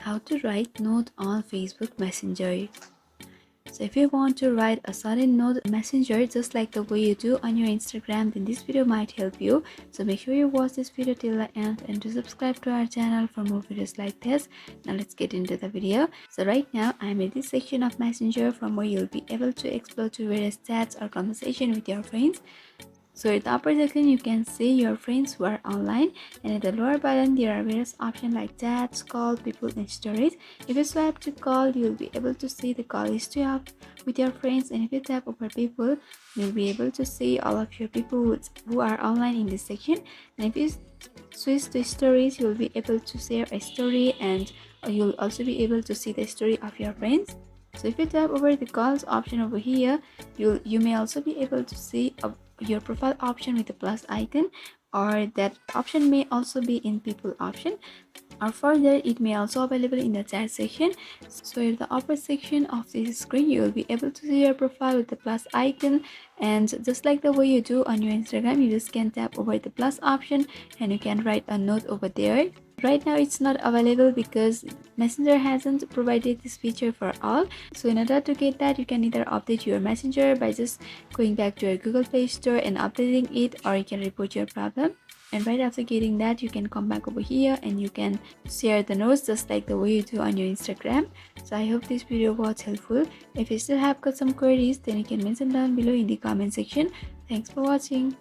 How to write note on Facebook Messenger. So if you want to write a sudden note messenger just like the way you do on your Instagram, then this video might help you. So make sure you watch this video till the end and to subscribe to our channel for more videos like this. Now let's get into the video. So right now I'm in this section of Messenger from where you'll be able to explore to various chats or conversation with your friends. So at the upper section you can see your friends who are online, and at the lower button there are various options like chats, call, people and stories. If you swipe to call, you'll be able to see the call history of with your friends, and if you tap over people, you'll be able to see all of your people who are online in this section. And if you switch to stories, you'll be able to share a story, and you'll also be able to see the story of your friends. So if you tap over the calls option over here, you may also be able to see your profile option with the plus icon, or that option may also be in people option, or further it may also available in the chat section. So in the upper section of this screen you will be able to see your profile with the plus icon, and just like the way you do on your Instagram, you just can tap over the plus option and you can write a note over there. Right now it's not available because Messenger hasn't provided this feature for all. So in order to get that, you can either update your Messenger by just going back to your Google Play Store and updating it, or you can report your problem. And right after getting that, you can come back over here and you can share the notes just like the way you do on your Instagram. So I hope this video was helpful. If you still have got some queries, then you can mention down below in the comment section. Thanks for watching.